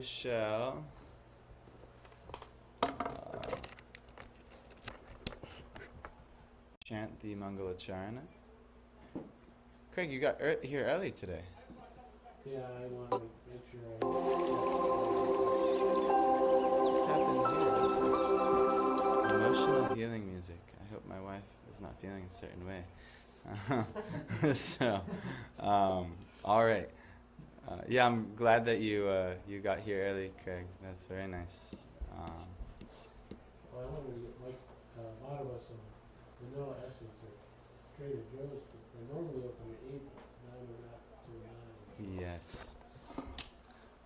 Shall chant the Mangalacharana. Craig, you got here early today. Yeah, I want to make sure What happened here? This is emotional healing music. I hope my wife is not feeling a certain way. All right. Yeah, I'm glad that you got here early, Craig. That's very nice. well, I wanted to get Mike, a lot of us some vanilla essence at Trader Joe's, but they're normally open at 8, now we're not till 9. Yes.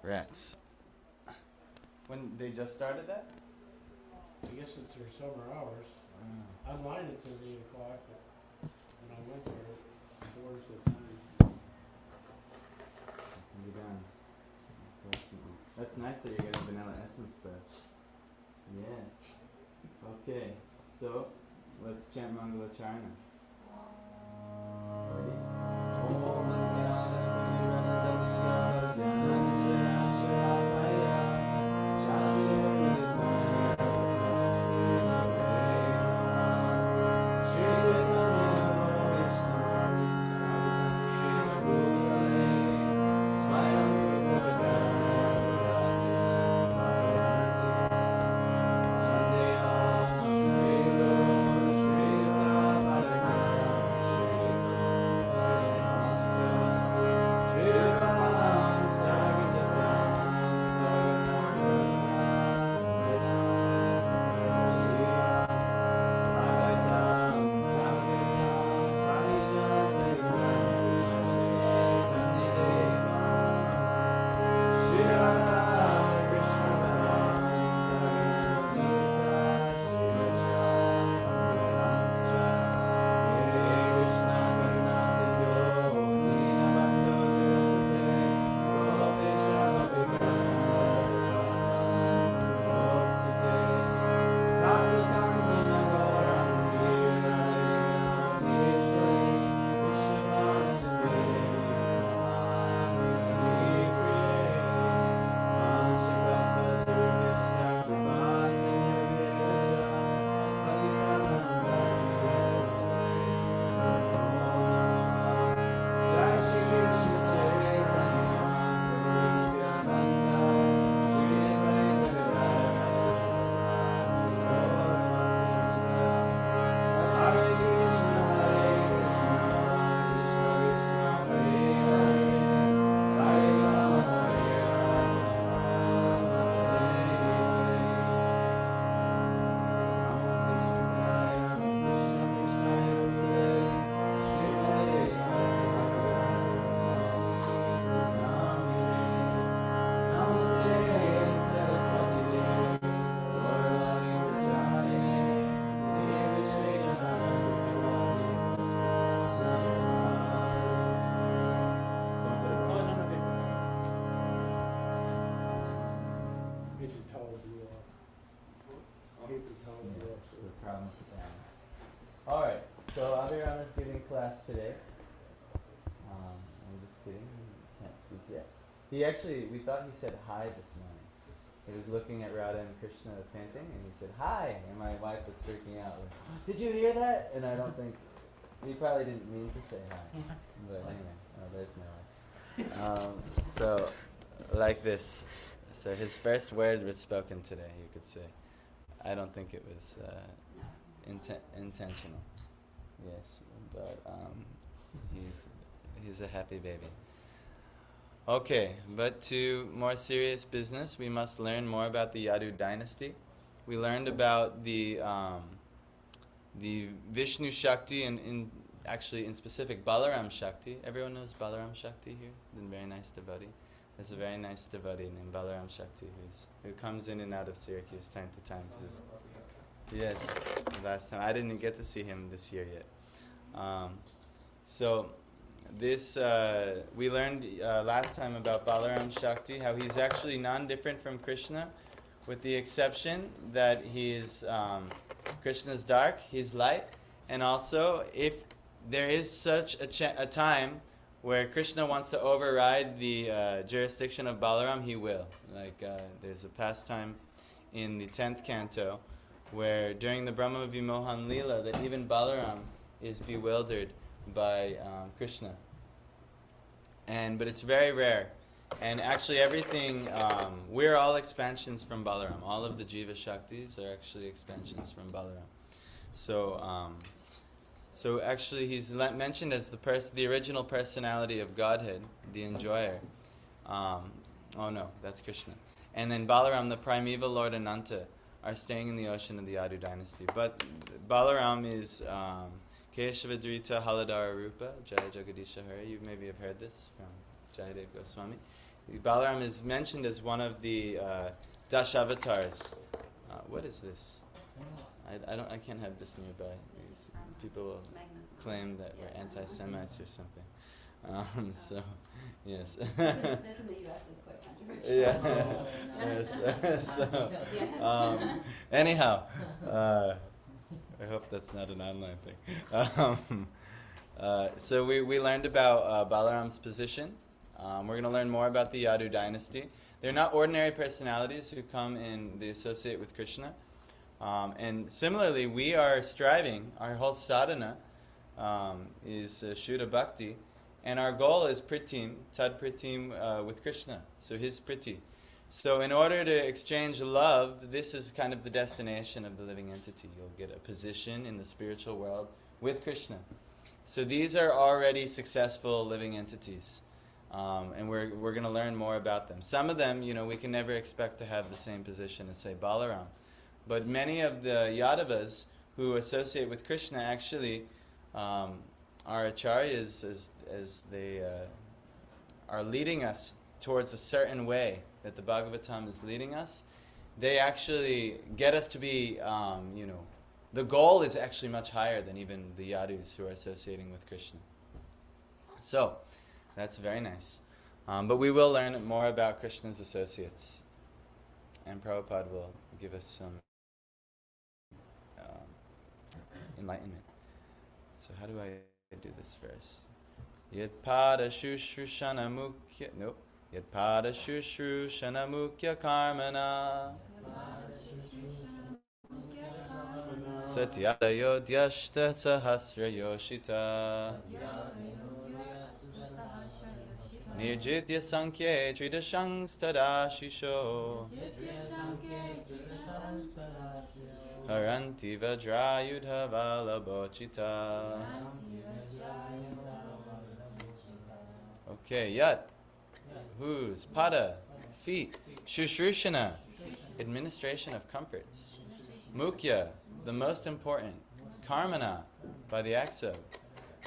Rats. When they just started that? I guess it's their summer hours. Online it says 8 o'clock, but when I went there, the doors at 9. Be done. That's nice that you're getting vanilla essence though. Yes. Okay, so let's chant Mangalacharana. Ready? Alright, so Abhiram is giving class today. I'm just kidding, he can't speak yet. We thought he said hi this morning. He was looking at Radha and Krishna painting and he said hi, and my wife was freaking out. Like, did you hear that? And I don't think, he probably didn't mean to say hi. But anyway, there's my wife. So, like this. So his first word was spoken today, you could say. I don't think it was intentional. Yes, but he's a happy baby. Okay, but to more serious business, we must learn more about the Yadu dynasty. We learned about the Vishnu Shakti and in specific Balaram Shakti. Everyone knows Balaram Shakti here? The very nice devotee. There's a very nice devotee named Balaram Shakti who comes in and out of Syracuse time to time. Yes, last time. I didn't get to see him this year yet. We learned last time about Balaram Shakti, how he's actually non-different from Krishna, with the exception that Krishna's dark, he's light, and also if there is such a time where Krishna wants to override the jurisdiction of Balaram, he will. Like there's a pastime in the 10th canto where during the Brahma Vimohan Leela that even Balaram is bewildered by Krishna. But it's very rare. And actually everything, we're all expansions from Balaram. All of the Jiva Shaktis are actually expansions from Balaram. So actually he's mentioned as the original personality of Godhead, the enjoyer. Oh no, that's Krishna. And then Balaram, the primeval Lord Ananta, are staying in the ocean of the Yadu dynasty. But Balaram is Keshavadrita Haladara Rupa, Jaya Jagadisha Hari. You maybe have heard this from Jayadev Goswami. Balaram is mentioned as one of the Dashavatars. What is this? I can't have this nearby. These people will claim that we're anti-Semites or something. So, yes. This in the U.S. is quite controversial. Yeah. Yes. Anyhow, I hope that's not an online thing. So we learned about Balaram's position. We're going to learn more about the Yadu dynasty. They're not ordinary personalities who come and they associate with Krishna. And similarly, we are striving, our whole sadhana is Shuddha Bhakti, and our goal is Pritim, Tad Pritim with Krishna, so his Priti. So in order to exchange love, this is kind of the destination of the living entity. You'll get a position in the spiritual world with Krishna. So these are already successful living entities. And we're going to learn more about them. Some of them, we can never expect to have the same position as, say, Balaram. But many of the Yadavas who associate with Krishna actually are acharyas as they are leading us towards a certain way that the Bhagavatam is leading us. They actually get us to be, the goal is actually much higher than even the Yadus who are associating with Krishna. So, that's very nice. But we will learn more about Krishna's associates. And Prabhupada will give us some enlightenment. So how do I do this verse? Yat pada shushrushana mukhya, nope. Yat pada shushrushana mukhya karmana satyadayo dhyashta sahasra yoshita nirjitya sankye tridashang stadashisho haranti vajrayudha valabochita. Okay, yat, whose, pada, feet, shushrushana, administration of comforts, mukhya, the most important, karmana, by the acts of,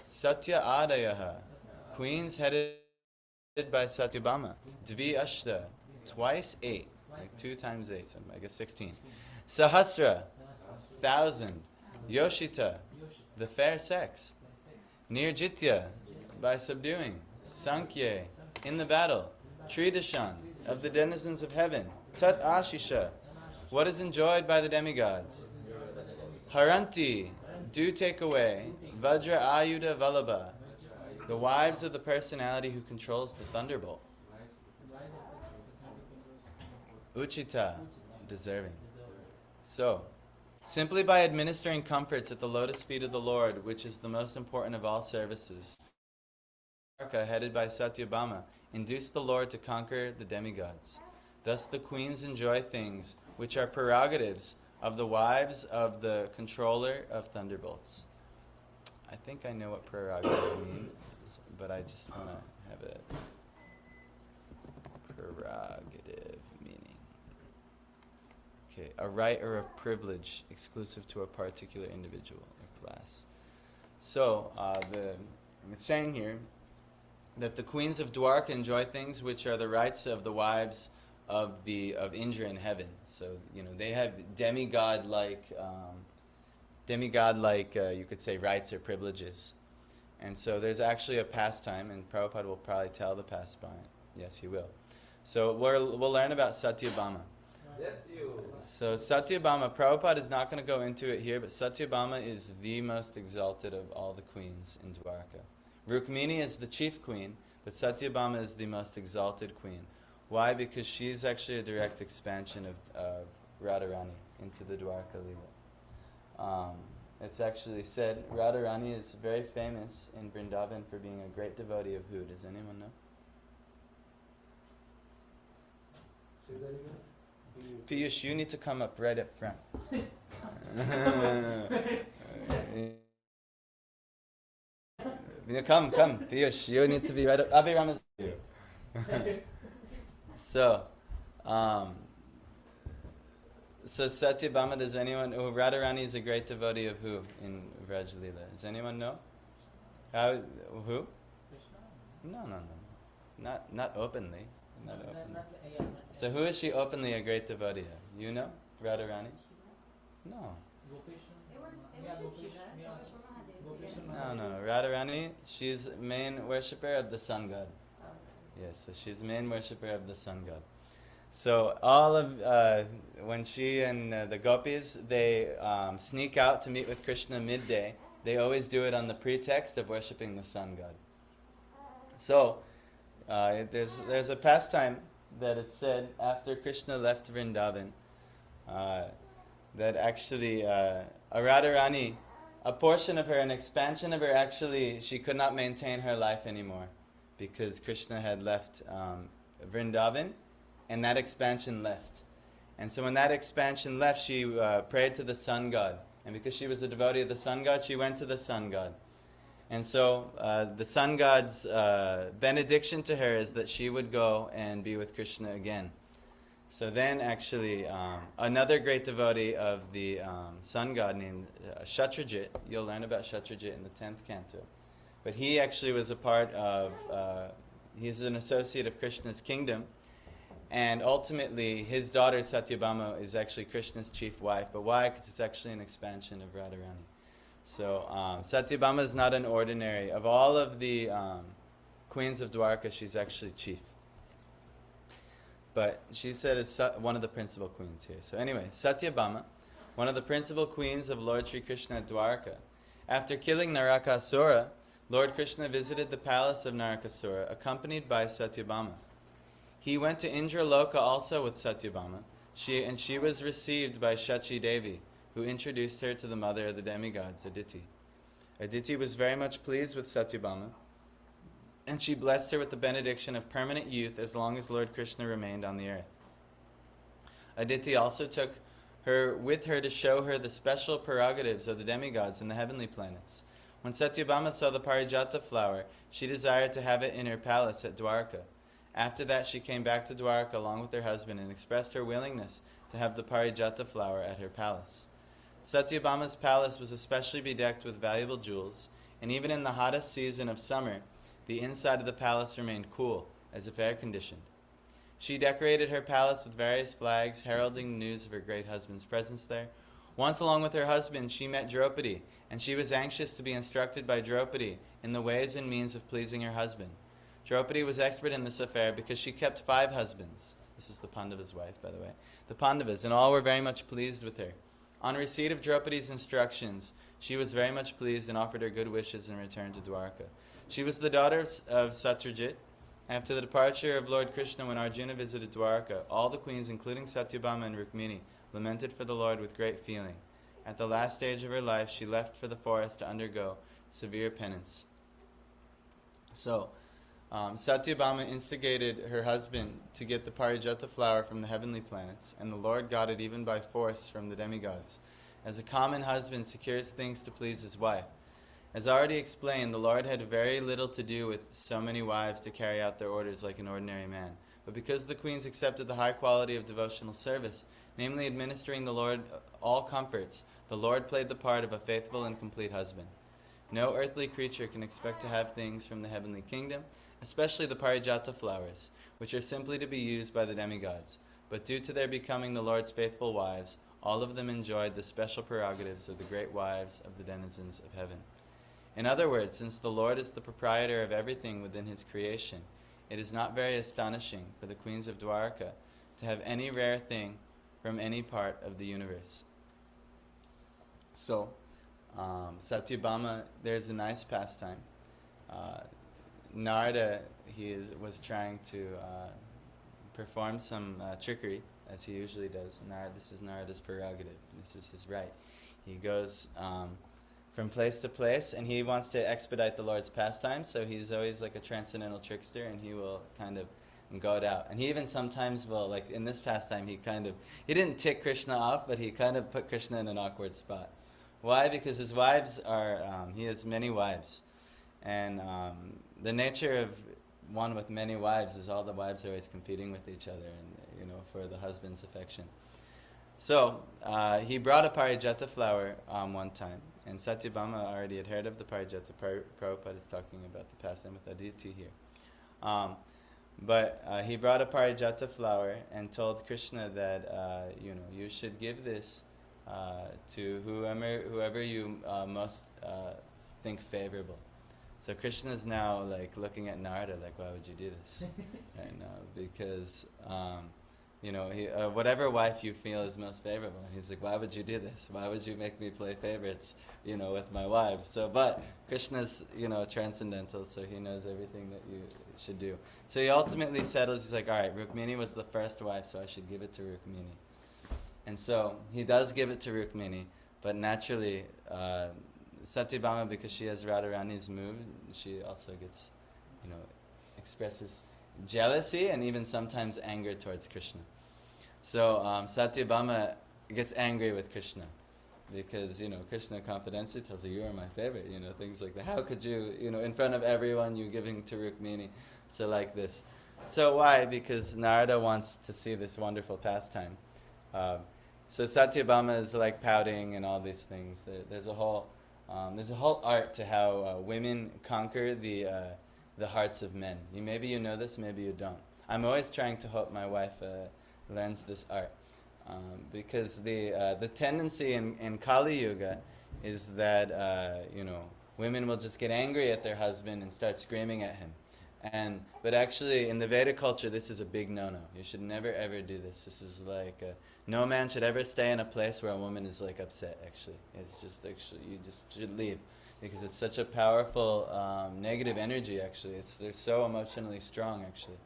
satya adayaha, queens headed by Satyabhama, dvi ashta, twice 8, like 2 times 8, so I guess 16, sahasra, 1,000, yoshita, the fair sex, nirjitya, by subduing, sankhye, in the battle, tridashan, of the denizens of heaven, tat ashisha, what is enjoyed by the demigods, haranti, do take away, vajra ayuda valabha, the wives of the personality who controls the thunderbolt, uchita, deserving. So, simply by administering comforts at the lotus feet of the Lord, which is the most important of all services, headed by Satyabhama, induced the Lord to conquer the demigods. Thus the queens enjoy things which are prerogatives of the wives of the controller of thunderbolts. I think I know what prerogative means, but I just want to have a prerogative meaning. Okay, a right or a privilege exclusive to a particular individual or class. So, it's saying here that the queens of Dwarka enjoy things which are the rights of the wives of Indra in heaven. So, they have demigod-like, you could say, rights or privileges. And so there's actually a pastime, and Prabhupada will probably tell the pastime. Yes, he will. So we'll learn about Satyabhama. Yes, you. So Satyabhama, Prabhupada is not going to go into it here, but Satyabhama is the most exalted of all the queens in Dwarka. Rukmini is the chief queen, but Satyabhama is the most exalted queen. Why? Because she's actually a direct expansion of Radharani into the Dwarka Leela. It's actually said Radharani is very famous in Vrindavan for being a great devotee of who? Does anyone know? Say that again? Piyush, you need to come up right up front. Come, Piyush, you need to be right up. Abhiram is you. So Satyabhama, does anyone? Oh, Radharani is a great devotee of who in Vraj Leela? Does anyone know? Who? No. Not openly. Not openly. So who is she openly a great devotee of? You know? Radharani? No. No. Radharani, she's main worshipper of the sun god. Yes, so she's main worshipper of the sun god. So all of, when she and the gopis, they sneak out to meet with Krishna midday, they always do it on the pretext of worshipping the sun god. So there's a pastime that it's said after Krishna left Vrindavan, that actually a Radharani, a portion of her, an expansion of her, actually she could not maintain her life anymore because Krishna had left Vrindavan, and that expansion left. And so when that expansion left, she prayed to the sun god. And because she was a devotee of the sun god, she went to the sun god. And so the sun god's benediction to her is that she would go and be with Krishna again. So then actually another great devotee of the sun god named Shatrajit, you'll learn about Shatrajit in the 10th canto. But he actually was a part of, he's an associate of Krishna's kingdom. And ultimately, his daughter Satyabhama is actually Krishna's chief wife. But why? Because it's actually an expansion of Radharani. So Satyabhama is not an ordinary. Of all of the queens of Dwarka, she's actually chief. But she said it's one of the principal queens here. So anyway, Satyabhama, one of the principal queens of Lord Sri Krishna at Dwarka. After killing Narakasura, Lord Krishna visited the palace of Narakasura, accompanied by Satyabhama. He went to Indraloka also with Satyabhama, she was received by Shachi Devi, who introduced her to the mother of the demigods, Aditi. Aditi was very much pleased with Satyabhama, and she blessed her with the benediction of permanent youth as long as Lord Krishna remained on the earth. Aditi also took her with her to show her the special prerogatives of the demigods in the heavenly planets. When Satyabhama saw the Parijata flower, she desired to have it in her palace at Dwarka. After that, she came back to Dwarka along with her husband and expressed her willingness to have the Parijata flower at her palace. Satyabhama's palace was especially bedecked with valuable jewels, and even in the hottest season of summer, the inside of the palace remained cool, as if air-conditioned. She decorated her palace with various flags, heralding the news of her great husband's presence there. Once, along with her husband, she met Draupadi, and she was anxious to be instructed by Draupadi in the ways and means of pleasing her husband. Draupadi was expert in this affair because she kept 5 husbands. This is the Pandava's wife, by the way. The Pandavas, and all were very much pleased with her. On receipt of Draupadi's instructions, she was very much pleased and offered her good wishes in return to Dwarka. She was the daughter of Satyajit. After the departure of Lord Krishna, when Arjuna visited Dwarka, all the queens, including Satyabhama and Rukmini, lamented for the Lord with great feeling. At the last stage of her life, she left for the forest to undergo severe penance. So, Satyabhama instigated her husband to get the Parijata flower from the heavenly planets, and the Lord got it even by force from the demigods, as a common husband secures things to please his wife. As already explained, the Lord had very little to do with so many wives to carry out their orders like an ordinary man. But because the queens accepted the high quality of devotional service, namely administering the Lord all comforts, the Lord played the part of a faithful and complete husband. No earthly creature can expect to have things from the heavenly kingdom, especially the Parijata flowers, which are simply to be used by the demigods. But due to their becoming the Lord's faithful wives, all of them enjoyed the special prerogatives of the great wives of the denizens of heaven. In other words, since the Lord is the proprietor of everything within his creation, it is not very astonishing for the queens of Dwarka to have any rare thing from any part of the universe. So, Satyabhama, there's a nice pastime. Narada, was trying to perform some trickery, as he usually does. This is Narada's prerogative. This is his right. He goes from place to place, and he wants to expedite the Lord's pastime, so he's always like a transcendental trickster, and he will kind of goad out. And he even sometimes will, like in this pastime, he didn't tick Krishna off, but he kind of put Krishna in an awkward spot. Why? Because his wives are, he has many wives. And the nature of one with many wives is all the wives are always competing with each other, and for the husband's affection. So he brought a parijata flower one time, and Satyabhama already had heard of the parijata. Prabhupada is talking about the pastime with Aditi here. But he brought a parijata flower and told Krishna that you should give this to whoever you most think favorable. So Krishna is now like looking at Narada like, why would you do this? Right now, because whatever wife you feel is most favorable. And he's like, why would you do this? Why would you make me play favorites, with my wives? So, but Krishna's, transcendental, so he knows everything that you should do. So he ultimately settles, he's like, all right, Rukmini was the first wife, so I should give it to Rukmini. And so he does give it to Rukmini, but naturally, Satyabhama, because she has Radharani's mood, she also gets, expresses jealousy and even sometimes anger towards Krishna. So Satyabhama gets angry with Krishna because, Krishna confidentially tells her, you are my favorite, things like that. How could you, in front of everyone, you giving to Rukmini? So like this. So why? Because Narada wants to see this wonderful pastime. So Satyabhama is like pouting and all these things. There's a whole art to how women conquer the hearts of men. Maybe you know this, maybe you don't. I'm always trying to hope my wife learns this art, because the tendency in Kali Yuga is that women will just get angry at their husband and start screaming at him. But actually, in the Veda culture, this is a big no-no. You should never ever do this. This is like no man should ever stay in a place where a woman is like upset. Actually, it's just you just should leave, because it's such a powerful negative energy. Actually, they're so emotionally strong. Actually,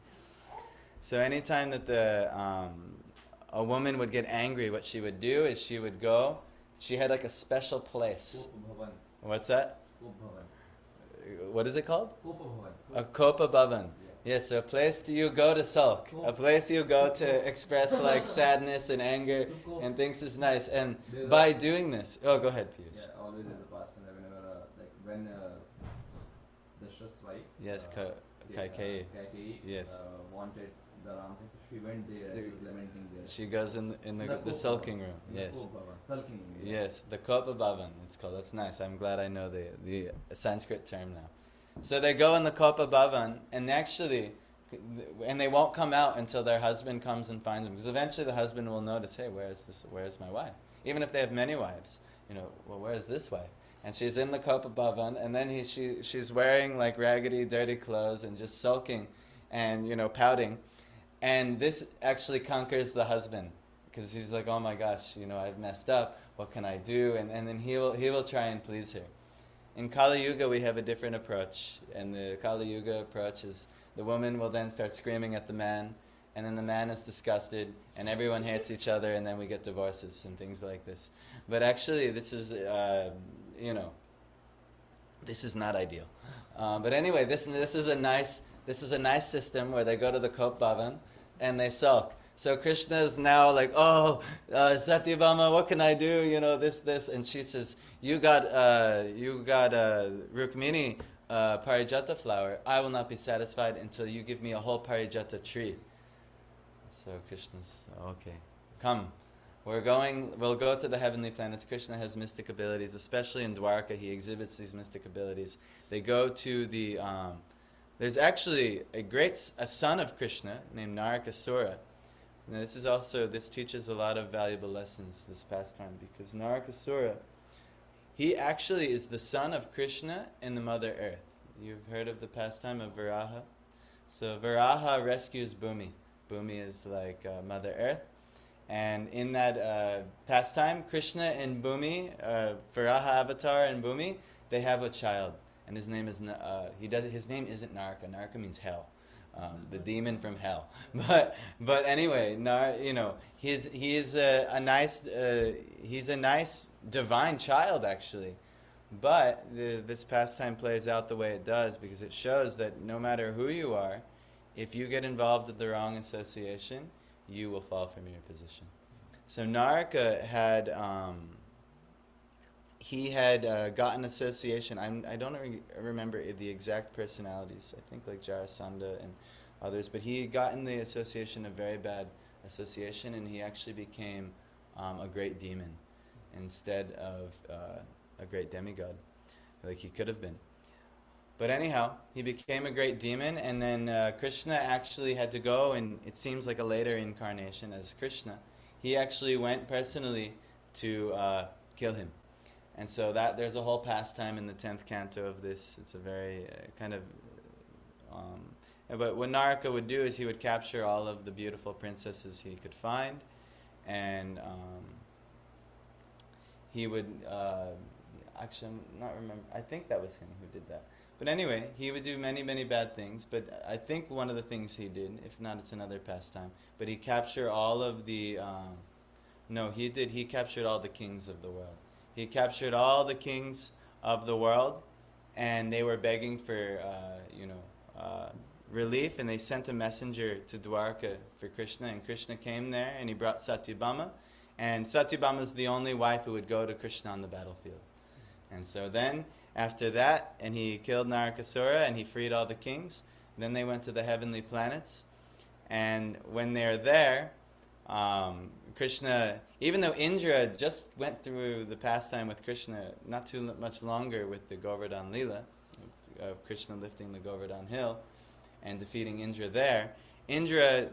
so anytime that a woman would get angry, what she would do is she would go. She had like a special place. What's that? What is it called? A Kopa Bhavan. Yes, so a place you go to sulk. A place you go to express like sadness and anger and things is nice. And by doing this... Oh, go ahead, Piyush. Yeah, always there's a pastime whenever, when Dashrath's wife... Yes, Kaikeyi. Yes. Wanted the Ram thing, so she went there, she was lamenting there. She goes in the sulking room. Yes. Sulking room. Yes, the Kopa Bhavan it's called. That's nice. I'm glad I know the Sanskrit term now. So they go in the Kopa Bhavan, and they won't come out until their husband comes and finds them, because eventually the husband will notice, hey, where's my wife? Even if they have many wives, well, where's this wife? And she's in the Kopa Bhavan, and then she's wearing like raggedy, dirty clothes and just sulking and pouting. And this actually conquers the husband, because he's like, oh my gosh, I've messed up. What can I do? And then he will try and please her. In Kali Yuga, we have a different approach. And the Kali Yuga approach is the woman will then start screaming at the man, and then the man is disgusted, and everyone hates each other, and then we get divorces and things like this. But actually, this is, this is not ideal. But anyway, this is a nice system where they go to the Kop Bhavan and they sulk. So Krishna is now like, oh, Satyabhama, what can I do? This, and she says, you got Rukmini parijata flower. I will not be satisfied until you give me a whole parijata tree. So Krishna's okay. Come, we'll go to the heavenly planets. Krishna has mystic abilities, especially in Dwarka. He exhibits these mystic abilities. They go to the. There's actually a son of Krishna named Narakasura. And this teaches a lot of valuable lessons, this pastime, because Narakasura, he actually is the son of Krishna and the Mother Earth. You've heard of the pastime of Varaha? So Varaha rescues Bhumi. Bhumi is like Mother Earth. And in that pastime, Krishna and Bhumi, Varaha avatar and Bhumi, they have a child. and his name is his name isn't Naraka. Naraka means hell, the demon from hell. But anyway, he's a nice divine child actually. But this pastime plays out the way it does because it shows that no matter who you are, if you get involved with the wrong association, you will fall from your position. So Naraka had gotten association. I don't remember the exact personalities. I think like Jarasandha and others, but he had gotten the association, a very bad association, and he actually became a great demon instead of a great demigod, like he could have been. But anyhow, he became a great demon, and then Krishna actually had to go, and it seems like a later incarnation as Krishna. He actually went personally to kill him. And so there's a whole pastime in the 10th canto of this. It's a very but what Naraka would do is he would capture all of the beautiful princesses he could find, and he would, actually I'm not remember, I think that was him who did that. But anyway, he would do many, many bad things, but I think one of the things he did, if not it's another pastime, but he captured all of the, he captured all the kings of the world. He captured all the kings of the world, and they were begging for, relief, and they sent a messenger to Dwarka for Krishna, and Krishna came there, and he brought Satyabhama, and Satyabhama is the only wife who would go to Krishna on the battlefield. And so then, after that, and he killed Narakasura, and he freed all the kings, then they went to the heavenly planets, and when they're there, Krishna, even though Indra just went through the pastime with Krishna not too much longer with the Govardhan Leela, of Krishna lifting the Govardhan hill and defeating Indra there, Indra,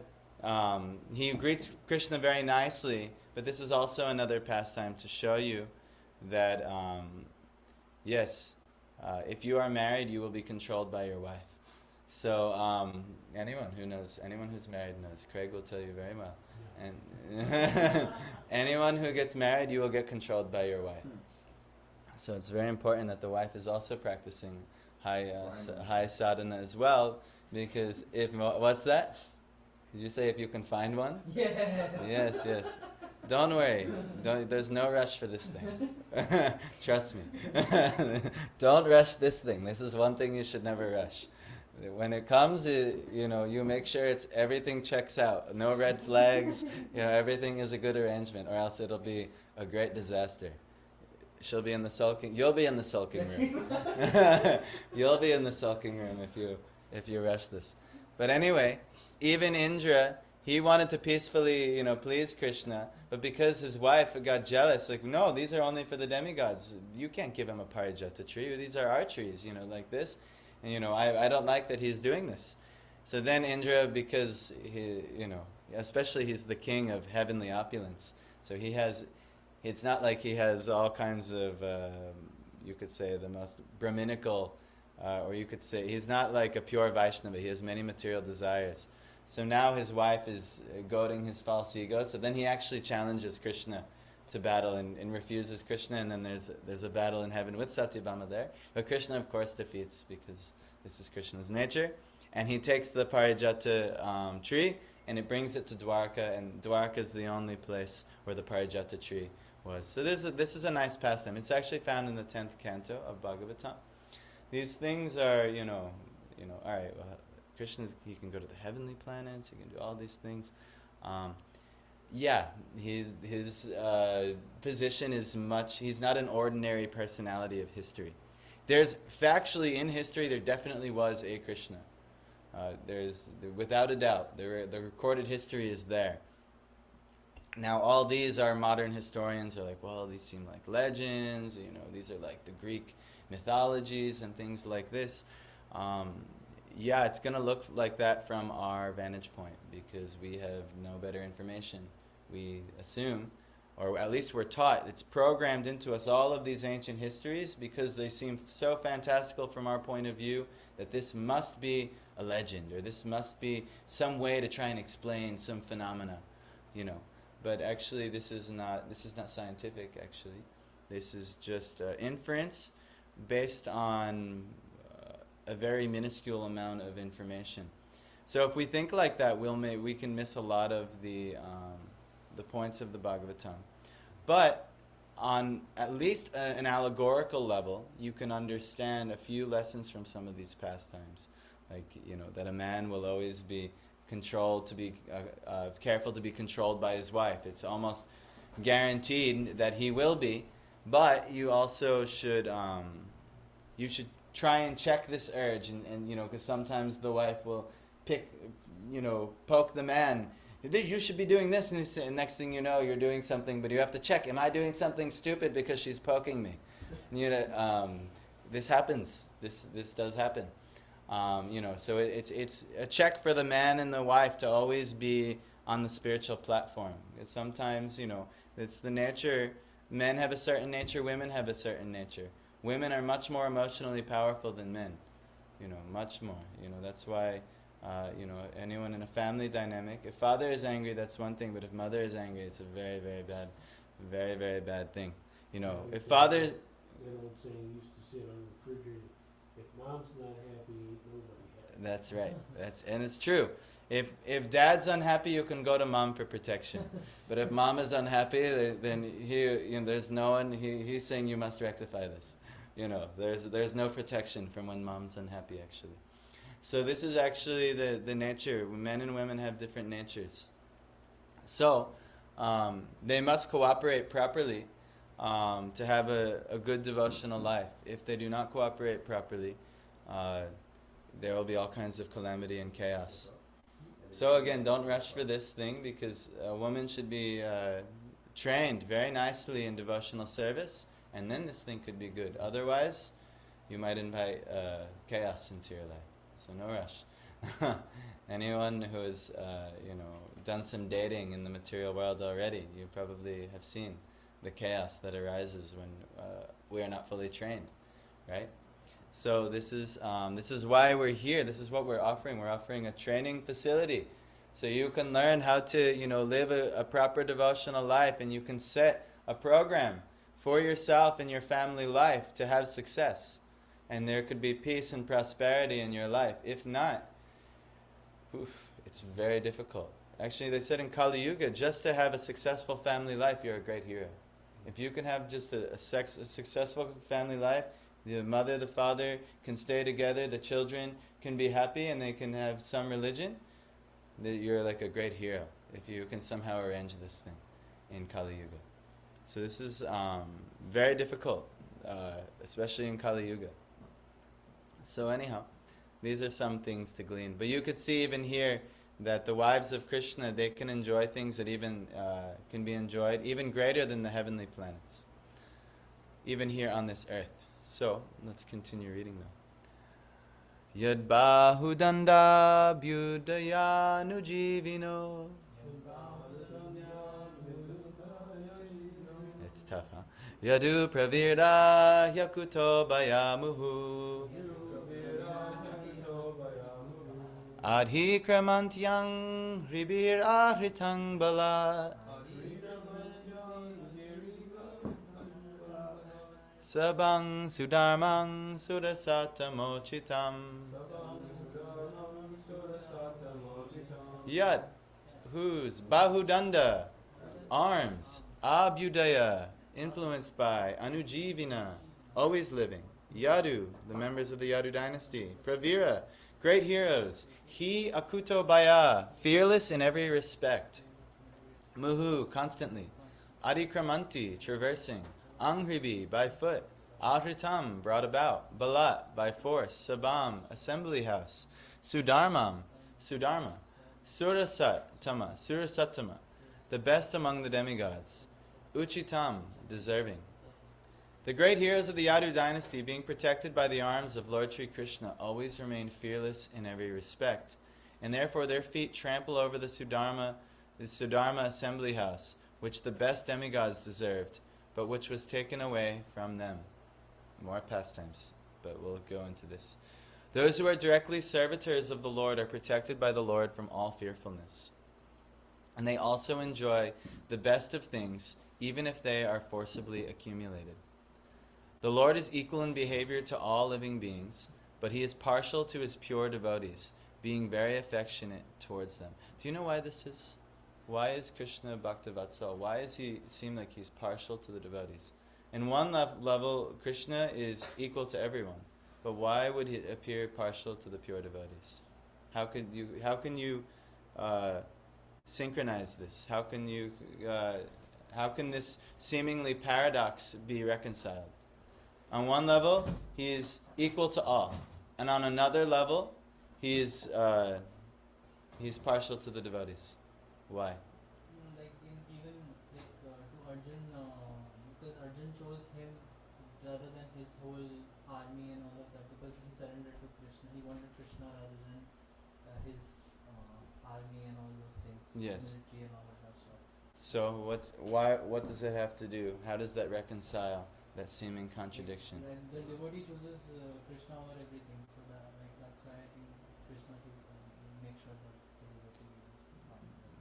he greets Krishna very nicely, but this is also another pastime to show you that, yes, if you are married, you will be controlled by your wife. So anyone who's married knows. Craig will tell you very well. And anyone who gets married, you will get controlled by your wife. So it's very important that the wife is also practicing high sadhana as well, because what's that? Did you say if you can find one? Yes. Don't worry. There's no rush for this thing. Trust me. Don't rush this thing. This is one thing you should never rush. When it comes, you make sure everything checks out. No red flags. Everything is a good arrangement, or else it'll be a great disaster. You'll be in the sulking room. You'll be in the sulking room if you rush this. But anyway, even Indra, he wanted to peacefully, please Krishna, but because his wife got jealous, like, no, these are only for the demigods. You can't give him a parijata tree. These are our trees, like this. And, I don't like that he's doing this. So then Indra, because he, especially he's the king of heavenly opulence. So it's not like he has all kinds of, you could say, the most Brahminical, or you could say, he's not like a pure Vaishnava. He has many material desires. So now his wife is goading his false ego. So then he actually challenges Krishna to battle and refuses Krishna, and then there's a battle in heaven with Satyabhama there. But Krishna, of course, defeats because this is Krishna's nature. And he takes the Parijata tree, and it brings it to Dwarka, and Dwarka is the only place where the Parijata tree was. So this is a nice pastime. It's actually found in the 10th canto of Bhagavatam. These things are, all right, well, Krishna, he can go to the heavenly planets, he can do all these things. His position is he's not an ordinary personality of history. There's factually in history, there definitely was a Krishna. Without a doubt, the recorded history is there. Now all these are modern historians are like, well, these seem like legends, these are like the Greek mythologies and things like this. It's going to look like that from our vantage point because we have no better information. We assume, or at least we're taught, it's programmed into us, all of these ancient histories, because they seem so fantastical from our point of view, that this must be a legend, or this must be some way to try and explain some phenomena, But actually this is not scientific, actually. This is just inference based on a very minuscule amount of information. So if we think like that, we can miss a lot of the points of the Bhagavatam. But on at least an allegorical level, you can understand a few lessons from some of these pastimes. Like, that a man will always be controlled, to be careful to be controlled by his wife. It's almost guaranteed that he will be, but you also should try and check this urge, and because sometimes the wife will poke the man. You should be doing this, and next thing you know, you're doing something, but you have to check, am I doing something stupid because she's poking me? This happens. This does happen. So it's a check for the man and the wife to always be on the spiritual platform. Because sometimes, it's the nature. Men have a certain nature, women have a certain nature. Women are much more emotionally powerful than men. Much more. That's why, anyone in a family dynamic, if father is angry, that's one thing, but if mother is angry, it's a very, very bad, very, very bad thing. If father... That old saying used to sit on the refrigerator, if mom's not happy, ain't nobody happy. That's right. And it's true. If dad's unhappy, you can go to mom for protection. But if mom is unhappy, then there's no one. He's saying you must rectify this. There's no protection from when mom's unhappy, actually. So this is actually the nature. Men and women have different natures. So they must cooperate properly to have a good devotional life. If they do not cooperate properly, there will be all kinds of calamity and chaos. So again, don't rush for this thing, because a woman should be trained very nicely in devotional service, and then this thing could be good. Otherwise, you might invite chaos into your life. So no rush. Anyone who has done some dating in the material world already, you probably have seen the chaos that arises when we are not fully trained, right? So this is why we're here. This is what we're offering. We're offering a training facility, so you can learn how to live a proper devotional life, and you can set a program for yourself and your family life to have success, and there could be peace and prosperity in your life. If not, it's very difficult. Actually, they said in Kali Yuga, just to have a successful family life, you're a great hero. If you can have just a successful family life, the mother, the father can stay together, the children can be happy, and they can have some religion, that you're like a great hero if you can somehow arrange this thing in Kali Yuga. So this is very difficult, especially in Kali Yuga. So anyhow, these are some things to glean. But you could see even here that the wives of Krishna, they can enjoy things that even can be enjoyed even greater than the heavenly planets, even here on this earth. So let's continue reading though. Yad bahudanda byudaya nujivino. It's tough, huh? Yadu pravirda yakuto bayamuhu. Adhi kramantyang ribir ahritang balat. Sabang sudharmang sudasatamochitam. Yat, whose bahudanda, arms, abhyudaya, influenced by anujivina, always living. Yadu, the members of the Yadu dynasty. Pravira, great heroes. He akuto baya, fearless in every respect. Muhu, constantly. Adikramanti, traversing. Anghribi, by foot. Ahritam, brought about. Balat, by force. Sabam, assembly house. Sudharmam, Sudharma. Surasatama, the best among the demigods. Uchitam, deserving. The great heroes of the Yadu dynasty, being protected by the arms of Lord Sri Krishna, always remain fearless in every respect, and therefore their feet trample over the Sudharma assembly house, which the best demigods deserved, but which was taken away from them. More pastimes, but we'll go into this. Those who are directly servitors of the Lord are protected by the Lord from all fearfulness, and they also enjoy the best of things, even if they are forcibly accumulated. The Lord is equal in behavior to all living beings, but he is partial to his pure devotees, being very affectionate towards them. Do you know why this is? Why is Krishna Bhaktavatsal? Why does he seem like he's partial to the devotees? In one level, Krishna is equal to everyone, but why would he appear partial to the pure devotees? How can you synchronize this? How can this seemingly paradox be reconciled? On one level, he is equal to all, and on another level, he's partial to the devotees. Why? Like even to Arjun, because Arjun chose him rather than his whole army and all of that, because he surrendered to Krishna. He wanted Krishna rather than his army and all those things. Yes. Military and all of that stuff. So what does it have to do? How does that reconcile that seeming contradiction? Like the devotee chooses Krishna over everything, so that's why I think Krishna should make sure that the devotee is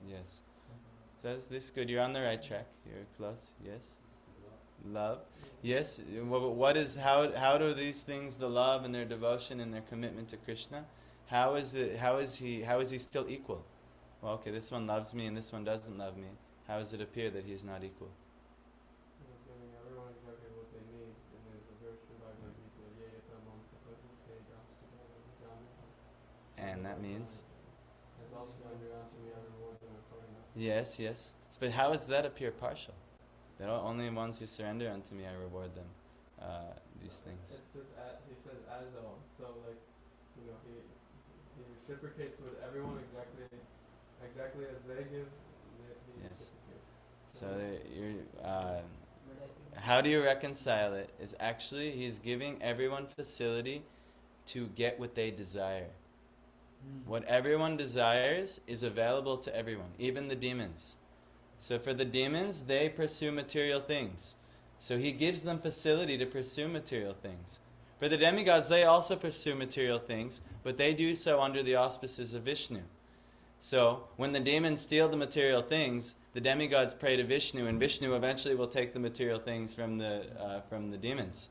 Yes. So this is good. You're on the right track. You're close. Yes. Love. Yes. How do these things, the love and their devotion and their commitment to Krishna, how is he still equal? Well, okay, this one loves me and this one doesn't love me. How does it appear that he's not equal? He's giving everyone exactly what they need, and there's a verse in Bhagavad Gita, "Ye yata mam prapabhute gamstita vijnana." And that means? As also when you're unto me, I reward them accordingly. Yes, yes. But how does that appear partial? That only ones who surrender unto me, I reward them. These things. It says, he says as all, so like, he reciprocates with everyone exactly as they give, he Yes. reciprocates. So you're. But I think How do you reconcile it? Is actually he's giving everyone facility to get what they desire. What everyone desires is available to everyone, even the demons. So for the demons, they pursue material things. So he gives them facility to pursue material things. For the demigods, they also pursue material things, but they do so under the auspices of Vishnu. So when the demons steal the material things, the demigods pray to Vishnu, and Vishnu eventually will take the material things from the demons.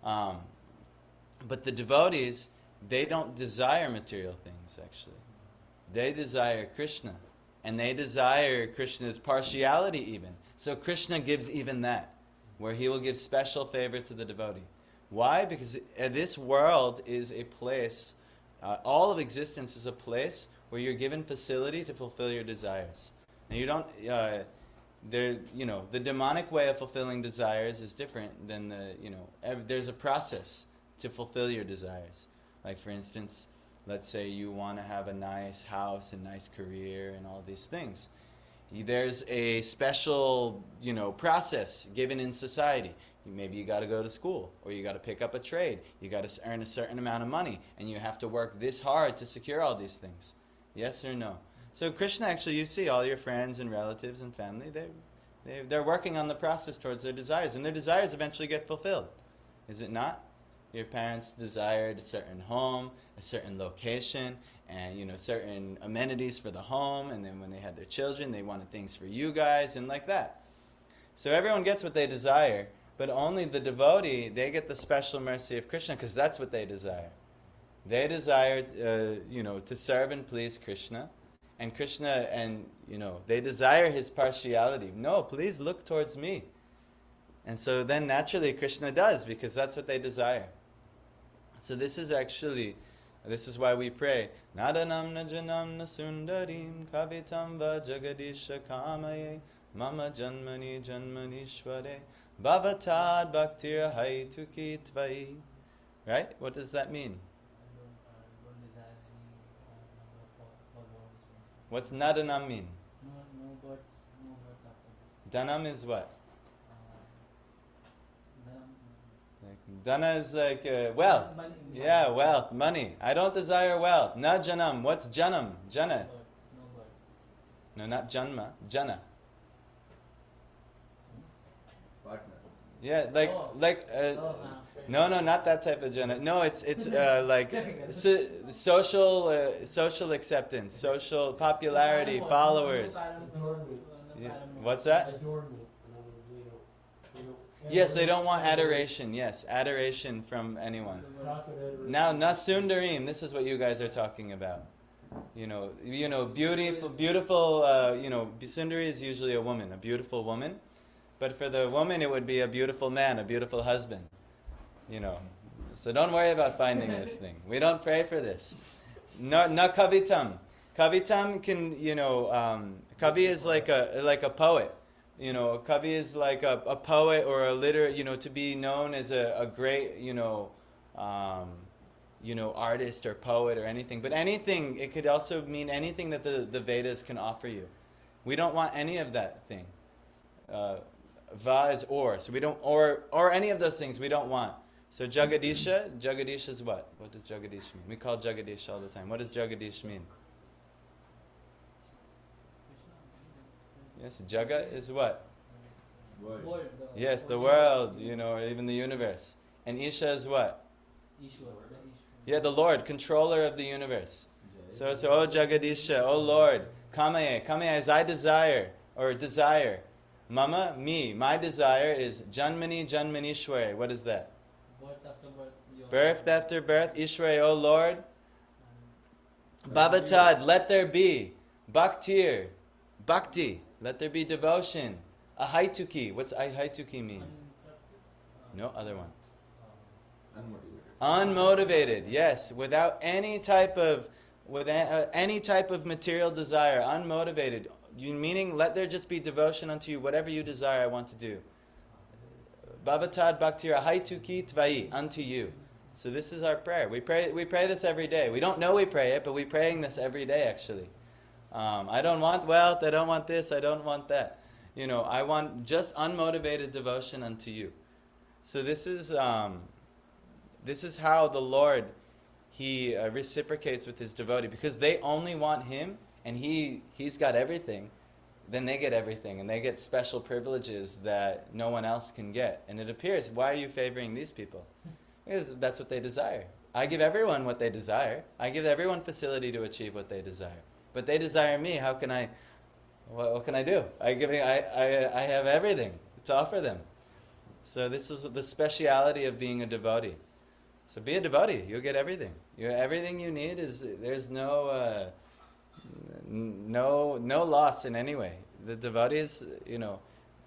But the devotees, they don't desire material things, actually. They desire Krishna. And they desire Krishna's partiality even. So Krishna gives even that, where he will give special favor to the devotee. Why? Because this world is a place, all of existence is a place where you're given facility to fulfill your desires. Now you don't, the demonic way of fulfilling desires is different than there's a process to fulfill your desires. Like for instance, let's say you want to have a nice house, a nice career, and all these things. There's a special, process given in society. Maybe you got to go to school, or you got to pick up a trade. You got to earn a certain amount of money, and you have to work this hard to secure all these things. Yes or no? So Krishna, actually, you see all your friends and relatives and family, they're working on the process towards their desires, and their desires eventually get fulfilled. Is it not? Your parents desired a certain home, a certain location, and certain amenities for the home, and then when they had their children, they wanted things for you guys, and like that. So everyone gets what they desire, but only the devotee, they get the special mercy of Krishna, because that's what they desire. They desire, to serve and please Krishna, and Krishna, they desire his partiality. No, please look towards me. And so then naturally Krishna does, because that's what they desire. So this is why we pray, Nadanam najanam nasundarim kavitam va jagadisha kamaye mama janmani janmanishware bhavatad bhaktir haituki tvai. Right? What does that mean? I don't desire any number for words. What's nadanam mean? No birds after this. Dhanam is what? Dhanam. Dana is like wealth. Money. Yeah, wealth, money. I don't desire wealth. Na janam. What's janam? Jana. No bird. No, not janma. Jana. Partner. Yeah, No, no, not that type of jana. No, it's like social acceptance, social popularity, followers. Yeah. What's that? Adornment. In other words, Yes, they don't want adoration. Yes, adoration from anyone. Profit adoration. Now, Nasundarim, this is what you guys are talking about. Beautiful. Sundari is usually a woman, a beautiful woman. But for the woman, it would be a beautiful man, a beautiful husband. So don't worry about finding this thing. We don't pray for this. No kavitam. Kavitam can, kavi is like a poet. Kavi is like a poet or a literate, to be known as a great, artist or poet or anything. But anything, it could also mean anything that the Vedas can offer you. We don't want any of that thing. Va is or. So we don't, or any of those things we don't want. So Jagadisha is what? What does Jagadish mean? We call Jagadish all the time. What does Jagadish mean? Yes, Jaga is what? World. Yes, the world, or even the universe. And Isha is what? Yeah, the Lord, controller of the universe. So it's, oh Jagadisha, oh Lord, Kamaye is I desire, or desire. Mama, me, my desire is Janmani Janmanishware. What is that? Birth after birth, Ishware, oh Lord. Bhavatad, let there be. Bhaktir, bhakti, let there be devotion. Ahaituki, what's ahaituki mean? No other one. Unmotivated, yes, without any type of material desire, unmotivated. Meaning, let there just be devotion unto you, whatever you desire, I want to do. Bhavatad bhaktir ahaituki tvai, unto you. So this is our prayer. We pray this every day. We don't know we pray it, but we're praying this every day actually. I don't want wealth, I don't want this, I don't want that. I want just unmotivated devotion unto you. So this is how the Lord, He reciprocates with His devotee, because they only want Him, and He's got everything. Then they get everything, and they get special privileges that no one else can get. And it appears, why are you favoring these people? Because that's what they desire. I give everyone what they desire. I give everyone facility to achieve what they desire. But they desire me. How can I? What can I do? I have everything to offer them. So this is the speciality of being a devotee. So be a devotee. You'll get everything. Everything you need is, there's no loss in any way. The devotees,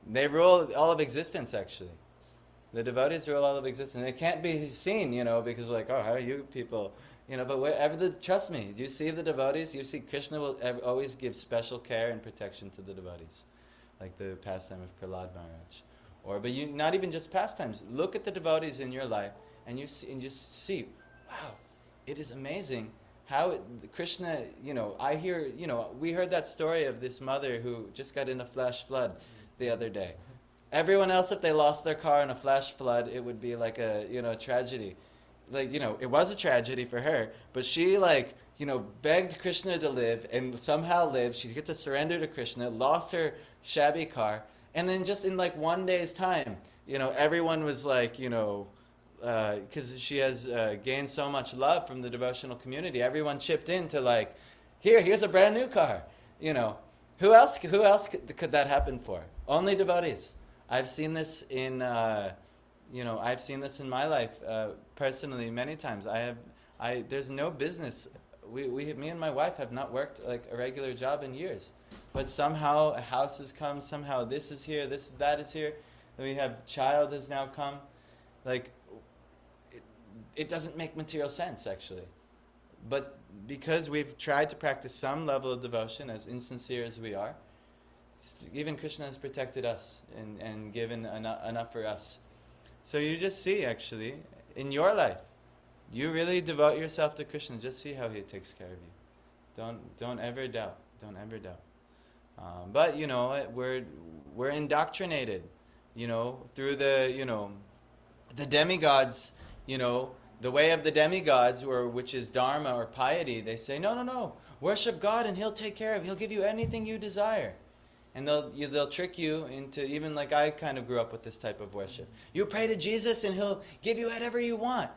they rule all of existence actually. The devotees rule all of existence. It can't be seen, because how are you people? But trust me, you see the devotees, you see Krishna will always give special care and protection to the devotees. Like the pastime of Prahlad Maharaj. But not even just pastimes. Look at the devotees in your life and just see, wow, it is amazing how Krishna, I hear, we heard that story of this mother who just got in a flash flood the other day. Everyone else, if they lost their car in a flash flood, it would be like a tragedy. It was a tragedy for her, but she begged Krishna to live and somehow lived. She get to surrender to Krishna, lost her shabby car, and then just in one day's time, everyone was because she has gained so much love from the devotional community, everyone chipped in to here's a brand new car. Who else could that happen for? Only devotees. I've seen this in I've seen this in my life personally many times. There's no business. Me and my wife have not worked a regular job in years, but somehow a house has come. Somehow this is here. That is here. We have child has now come. It doesn't make material sense actually, but because we've tried to practice some level of devotion, as insincere as we are, even Krishna has protected us and given enough for us. So you just see, actually, in your life, you really devote yourself to Krishna. Just see how He takes care of you. Don't ever doubt. Don't ever doubt. But we're indoctrinated, through the demigods, the way of the demigods, which is dharma or piety. They say, no, worship God and He'll take care of you. He'll give you anything you desire. And they'll trick you into, even I kind of grew up with this type of worship. You pray to Jesus and He'll give you whatever you want.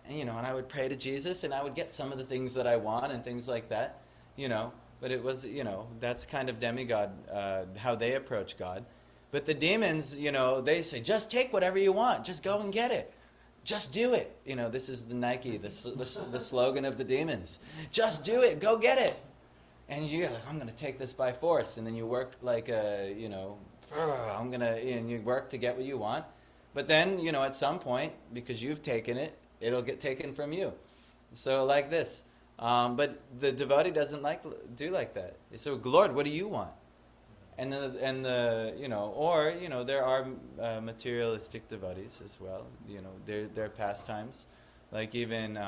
And and I would pray to Jesus and I would get some of the things that I want and things like that, But it was, that's kind of demigod, how they approach God. But the demons, they say, just take whatever you want. Just go and get it. Just do it. This is the Nike, the slogan of the demons. Just do it. Go get it. And you're like, I'm going to take this by force. And then you work like and you work to get what you want. But then, at some point, because you've taken it, it'll get taken from you. So like this. But the devotee doesn't do like that. So, Lord, what do you want? And there are materialistic devotees as well. Their pastimes, like even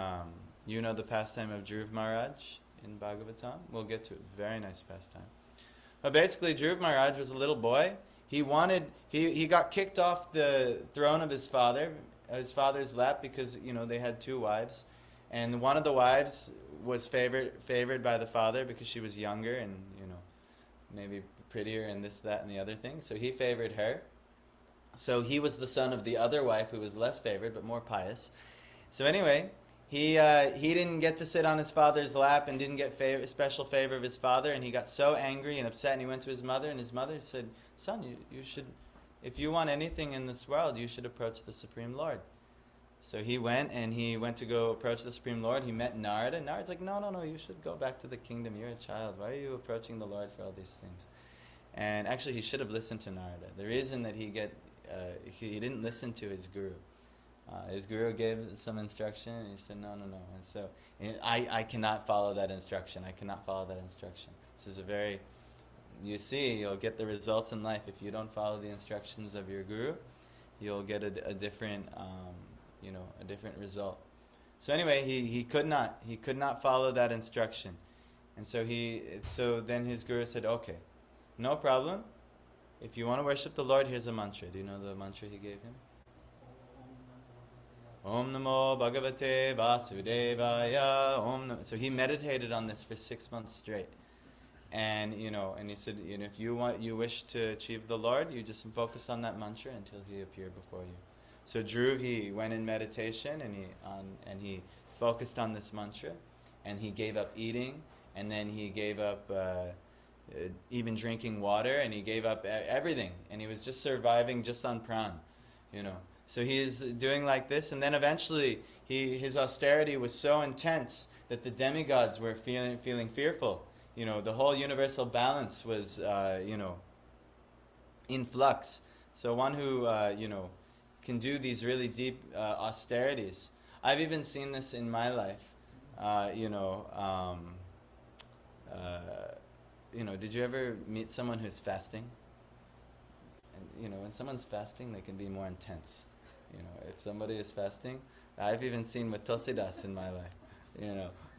the pastime of Dhruv Maharaj in Bhagavatam. We'll get to it. Very nice pastime. But basically, Dhruv Maharaj was a little boy. He got kicked off the throne of his father's lap because they had 2 wives, and one of the wives was favored by the father because she was younger and maybe prettier and this, that, and the other thing. So he favored her. So he was the son of the other wife who was less favored but more pious. So anyway, he didn't get to sit on his father's lap and didn't get special favor of his father, and he got so angry and upset, and he went to his mother, and his mother said, son, you should, if you want anything in this world, you should approach the Supreme Lord. So he went to go approach the Supreme Lord. He met Narada. Narada's like, no, you should go back to the kingdom. You're a child. Why are you approaching the Lord for all these things? And actually, he should have listened to Narada. The reason that he didn't listen to his guru. His guru gave some instruction, and he said, no. And so I cannot follow that instruction. This is you'll get the results in life. If you don't follow the instructions of your guru, you'll get a different result. So anyway, he could not follow that instruction. And so then his guru said, okay, no problem. If you want to worship the Lord, here's a mantra. Do you know the mantra he gave him? Om Namo Bhagavate Vasudevaya. So he meditated on this for 6 months straight. And and he said, if you wish to achieve the Lord, you just focus on that mantra until he appear before you. So Dhruv, he went in meditation and he focused on this mantra, and he gave up eating, and then he gave up even drinking water, and he gave up everything, and he was just surviving just on pran, So he's doing like this, and then eventually his austerity was so intense that the demigods were feeling fearful. The whole universal balance was in flux. So one who can do these really deep austerities. I've even seen this in my life. Did you ever meet someone who's fasting? And when someone's fasting, they can be more intense. If somebody is fasting, I've even seen with Tulsidas in my life.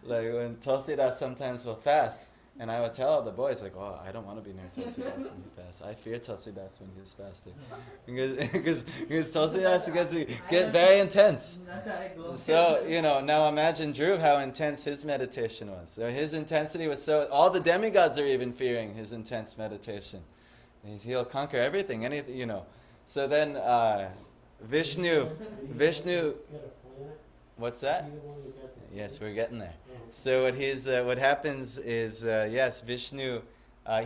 Like when Tulsidas sometimes will fast, and I would tell the boys, like, oh, I don't want to be near Tulsidas when he fasts. I fear Tulsidas when he's fasting. Because Tulsidas gets to get very intense. That's how I go. So, now imagine, Dhruv, how intense his meditation was. So his intensity was all the demigods are even fearing his intense meditation. He'll conquer everything, anything, So then, Vishnu, Get a planet? what's that? He the one who got the Yes, we're getting there. Oh. So what happens is, Vishnu,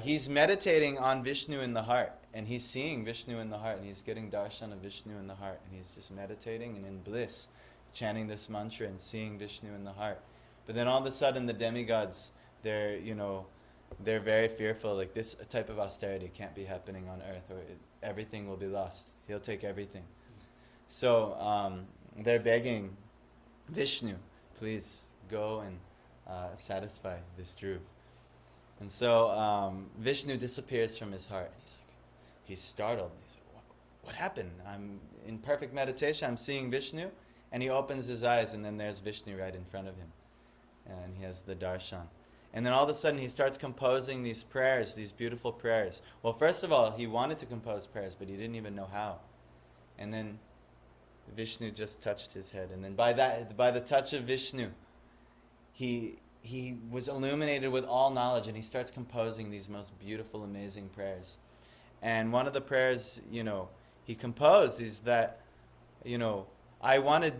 he's meditating on Vishnu in the heart, and he's seeing Vishnu in the heart, and he's getting darshan of Vishnu in the heart, and he's just meditating and in bliss, chanting this mantra and seeing Vishnu in the heart. But then all of a sudden the demigods, they're very fearful, like this type of austerity can't be happening on earth, or everything will be lost. He'll take everything. So they're begging Vishnu, please go and satisfy this Dhruv. And so Vishnu disappears from his heart. He's startled. He's like, what happened? I'm in perfect meditation. I'm seeing Vishnu. And he opens his eyes, and then there's Vishnu right in front of him. And he has the darshan. And then all of a sudden he starts composing these prayers, these beautiful prayers. Well, first of all, he wanted to compose prayers, but he didn't even know how. And then Vishnu just touched his head. And then by the touch of Vishnu, he was illuminated with all knowledge, and he starts composing these most beautiful, amazing prayers. And one of the prayers, he composed is that, I wanted,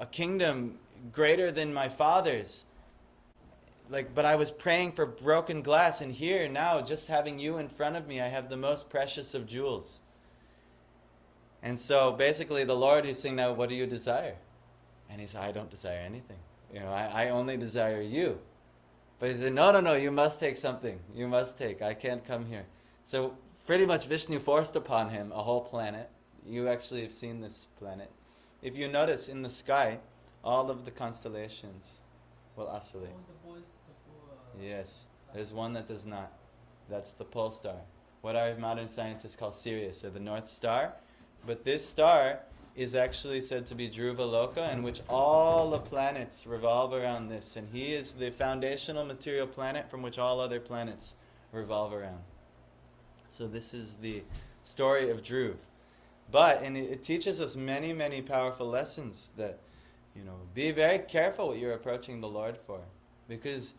a kingdom greater than my father's. but I was praying for broken glass, and here now, just having you in front of me, I have the most precious of jewels. And so basically the Lord is saying, now what do you desire? And he said, I don't desire anything. I only desire you. But he said, no, you must take something. You must take. I can't come here. So pretty much Vishnu forced upon him a whole planet. You actually have seen this planet. If you notice in the sky, all of the constellations will oscillate. Yes, there's one that does not. That's the pole star. What our modern scientists call Sirius, or the North Star. But this star is actually said to be Dhruva Loka, in which all the planets revolve around this. And he is the foundational material planet from which all other planets revolve around. So this is the story of Dhruv. And it teaches us many, many powerful lessons that, be very careful what you're approaching the Lord for. Because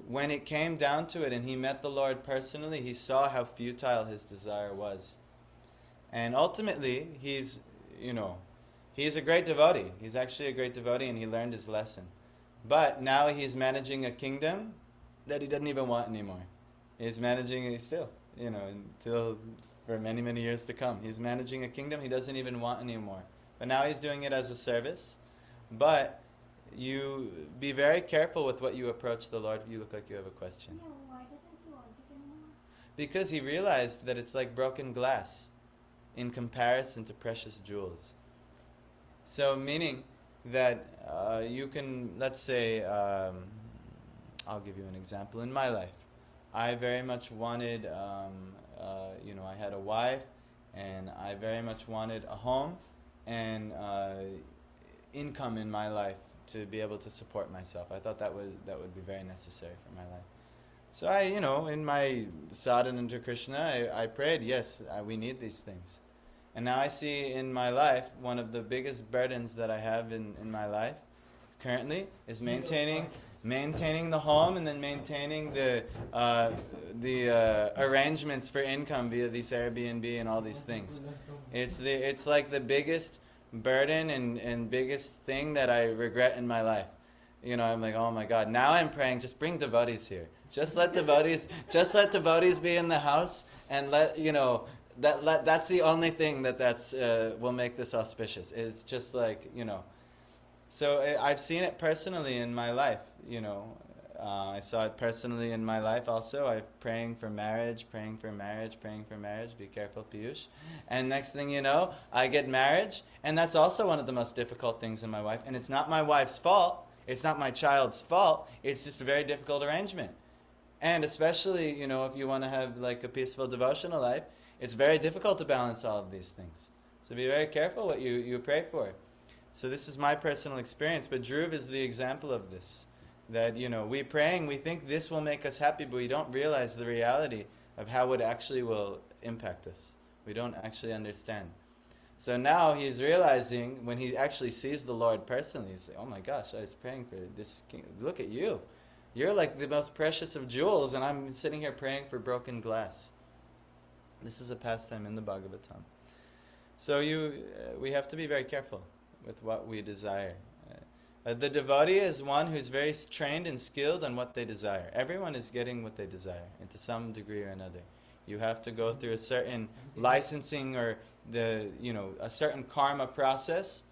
when it came down to it and he met the Lord personally, he saw how futile his desire was. And ultimately, he's a great devotee. He's actually a great devotee, and he learned his lesson. But now he's managing a kingdom that he doesn't even want anymore. He's managing it still, until for many, many years to come. He's managing a kingdom he doesn't even want anymore. But now he's doing it as a service. But you be very careful with what you approach the Lord. You look like you have a question. Yeah, why doesn't he want it anymore? Because he realized that it's like broken glass in comparison to precious jewels. So meaning that you can, let's say, I'll give you an example. In my life, I very much wanted, I had a wife, and I very much wanted a home and income in my life to be able to support myself. I thought that would be very necessary for my life. So I, in my sadhana to Krishna, I prayed, yes, we need these things. And now I see in my life, one of the biggest burdens that I have in my life currently is maintaining the home, and then maintaining the arrangements for income via these Airbnb and all these things. It's like the biggest burden and biggest thing that I regret in my life. I'm like, oh my God, now I'm praying, just bring devotees here. Just let devotees be in the house, and that's the only thing that's will make this auspicious. It's just like, So I've seen it personally in my life, I saw it personally in my life also. I'm praying for marriage. Be careful, Piyush. And next thing you know, I get marriage. And that's also one of the most difficult things in my life. And it's not my wife's fault. It's not my child's fault. It's just a very difficult arrangement. And especially, if you want to have like a peaceful devotional life, it's very difficult to balance all of these things. So be very careful what you pray for. So this is my personal experience. But Dhruv is the example of this. That, we praying, we think this will make us happy, but we don't realize the reality of how it actually will impact us. We don't actually understand. So now he's realizing, when he actually sees the Lord personally, he's like, oh my gosh, I was praying for this king. Look at you. You're like the most precious of jewels, and I'm sitting here praying for broken glass. This is a pastime in the Bhagavatam. So we have to be very careful with what we desire. The devotee is one who's very trained and skilled on what they desire. Everyone is getting what they desire, and to some degree or another. You have to go through a certain licensing or a certain karma process,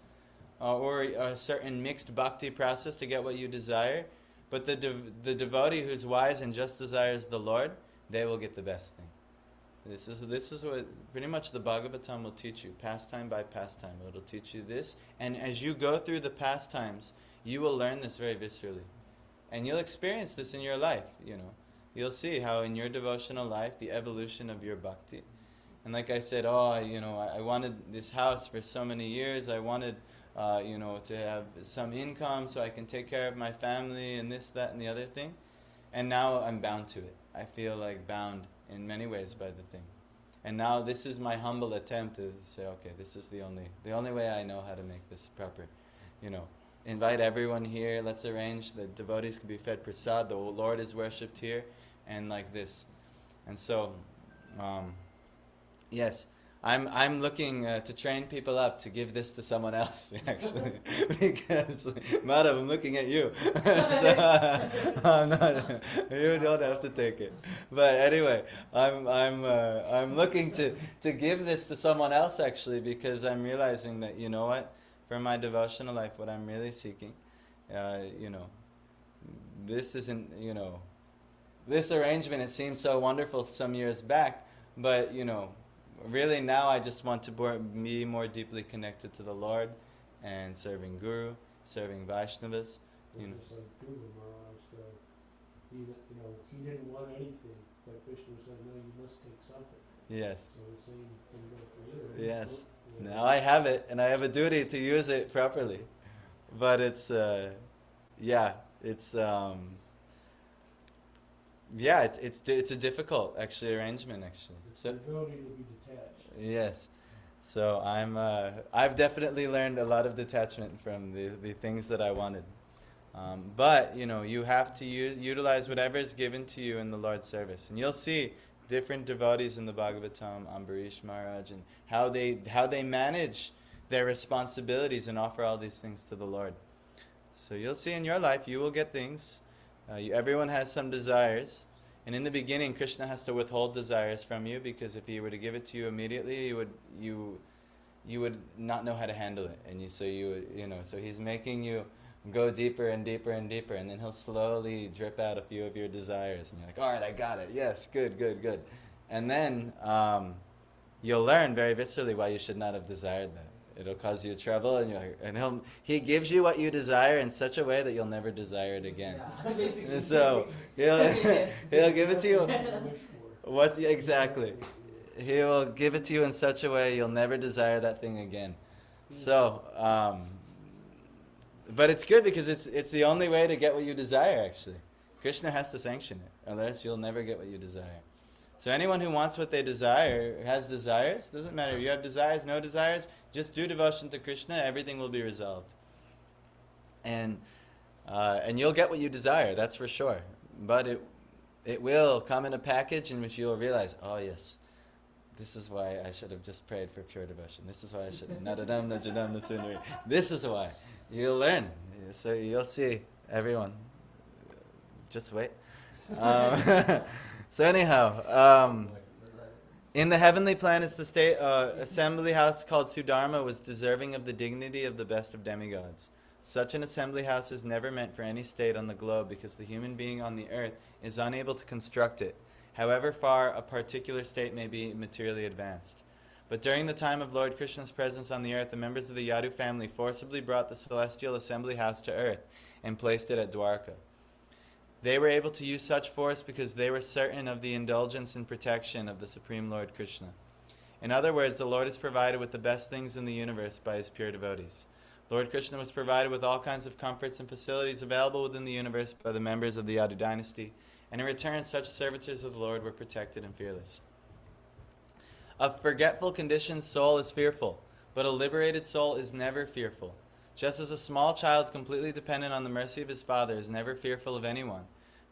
or a certain mixed bhakti process to get what you desire. But the devotee who's wise and just desires the Lord, they will get the best thing. This is what pretty much the Bhagavatam will teach you, pastime by pastime. It'll teach you this, and as you go through the pastimes, you will learn this very viscerally, and you'll experience this in your life. You'll see how in your devotional life the evolution of your bhakti. And like I said, I wanted this house for so many years. I wanted, to have some income so I can take care of my family and this, that, and the other thing. And now I'm bound to it. I feel like bound in many ways by the thing. And now this is my humble attempt to say, okay, this is the only way I know how to make this proper. Invite everyone here. Let's arrange that devotees can be fed prasad. The Lord is worshipped here, and like this. And so, yes, I'm looking to train people up to give this to someone else, actually, because Madhav, I'm looking at you. So, I'm not, you don't have to take it. But anyway, I'm looking to give this to someone else, actually, because I'm realizing that, you know what, for my devotional life, what I'm really seeking, you know, this isn't, you know, this arrangement, it seemed so wonderful some years back, but, you know, really now I just want to be more deeply connected to the Lord and serving Guru, serving Vaishnavas. You know. Just like Dhruva Maharaj, he didn't want anything, but Krishna said, no, you must take something. Yes. So the same can go for you. Yes. You know. Now I have it, and I have a duty to use it properly. But it's, it's a difficult actually arrangement actually. It's the ability to be detached. Yes. So I've definitely learned a lot of detachment from the things that I wanted. But, you know, you have to utilize whatever is given to you in the Lord's service. And you'll see different devotees in the Bhagavatam, Ambarish Maharaj, and how they manage their responsibilities and offer all these things to the Lord. So you'll see in your life, you will get things. Everyone has some desires. And in the beginning, Krishna has to withhold desires from you, because if he were to give it to you immediately, you would not know how to handle it. And so he's making you go deeper and deeper and deeper, and then he'll slowly drip out a few of your desires, and you're like, all right, I got it. Yes, good. And then you'll learn very viscerally why you should not have desired that. It'll cause you trouble, and he gives you what you desire in such a way that you'll never desire it again. Yeah, basically. And so he'll give it to you. Exactly? He will give it to you in such a way you'll never desire that thing again. So, but it's good because it's the only way to get what you desire. Actually, Krishna has to sanction it, otherwise you'll never get what you desire. So anyone who wants what they desire, has desires, doesn't matter. You have desires, no desires, just do devotion to Krishna, everything will be resolved. And you'll get what you desire, that's for sure. But it will come in a package in which you'll realize, oh yes, this is why I should have just prayed for pure devotion. This is why I should have. Nadadam, najadam, natsunari. This is why. You'll learn. So you'll see, everyone. Just wait. So anyhow, in the heavenly planets, the state assembly house called Sudharma was deserving of the dignity of the best of demigods. Such an assembly house is never meant for any state on the globe, because the human being on the earth is unable to construct it, however far a particular state may be materially advanced. But during the time of Lord Krishna's presence on the earth, the members of the Yadu family forcibly brought the celestial assembly house to earth and placed it at Dwarka. They were able to use such force because they were certain of the indulgence and protection of the Supreme Lord Krishna. In other words, the Lord is provided with the best things in the universe by his pure devotees. Lord Krishna was provided with all kinds of comforts and facilities available within the universe by the members of the Yadu dynasty, and in return such servitors of the Lord were protected and fearless. A forgetful conditioned soul is fearful, but a liberated soul is never fearful. Just as a small child completely dependent on the mercy of his father is never fearful of anyone,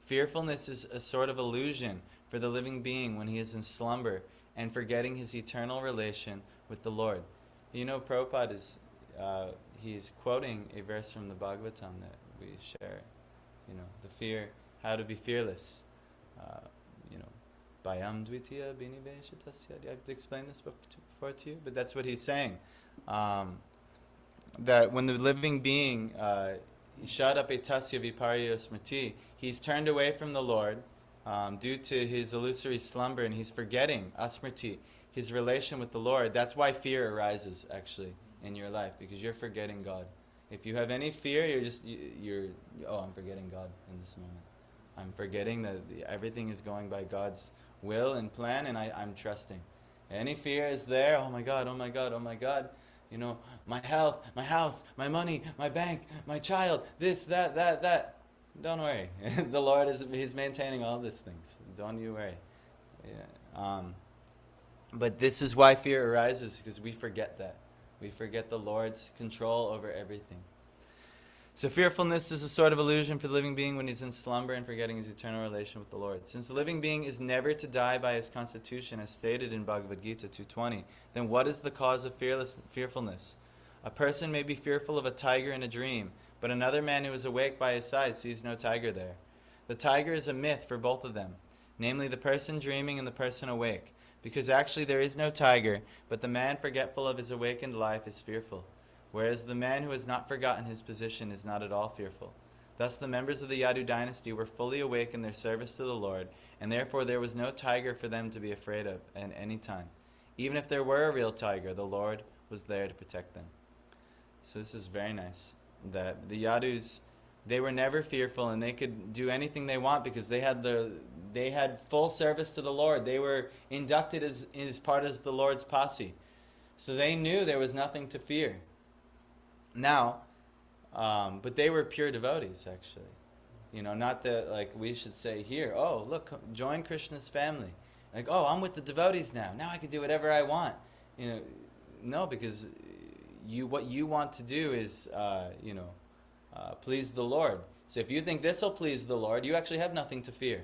fearfulness is a sort of illusion for the living being when he is in slumber and forgetting his eternal relation with the Lord. You know, Prabhupada he's quoting a verse from the Bhagavatam that we share. You know, the fear, how to be fearless. Bayam dvitiya biniveshatasya. I've explained this before to you, but that's what he's saying. That when the living being shadape tasya viparya smriti, he's turned away from the Lord due to his illusory slumber, and he's forgetting asmriti, his relation with the Lord. That's why fear arises actually in your life, because you're forgetting God. If you have any fear, I'm forgetting God in this moment. I'm forgetting that everything is going by God's will and plan, and I'm trusting. Any fear is there, oh my God, oh my God, oh my God. You know, my health, my house, my money, my bank, my child, this, that. Don't worry. The Lord he's maintaining all these things. Don't you worry. Yeah. But this is why fear arises, because we forget that. We forget the Lord's control over everything. So fearfulness is a sort of illusion for the living being when he's in slumber and forgetting his eternal relation with the Lord. Since the living being is never to die by his constitution, as stated in Bhagavad Gita 2:20, then what is the cause of fearfulness? A person may be fearful of a tiger in a dream, but another man who is awake by his side sees no tiger there. The tiger is a myth for both of them, namely the person dreaming and the person awake, because actually there is no tiger, but the man forgetful of his awakened life is fearful, whereas the man who has not forgotten his position is not at all fearful. Thus the members of the Yadu dynasty were fully awake in their service to the Lord, and therefore there was no tiger for them to be afraid of at any time. Even if there were a real tiger, the Lord was there to protect them. So this is very nice, that the Yadus, they were never fearful, and they could do anything they want because they had full service to the Lord. They were inducted as part of the Lord's posse. So they knew there was nothing to fear. Now, but they were pure devotees, actually. Not that like we should say here, oh, look, join Krishna's family. Like, oh, I'm with the devotees now. Now I can do whatever I want. No, because what you want to do is, please the Lord. So if you think this will please the Lord, you actually have nothing to fear.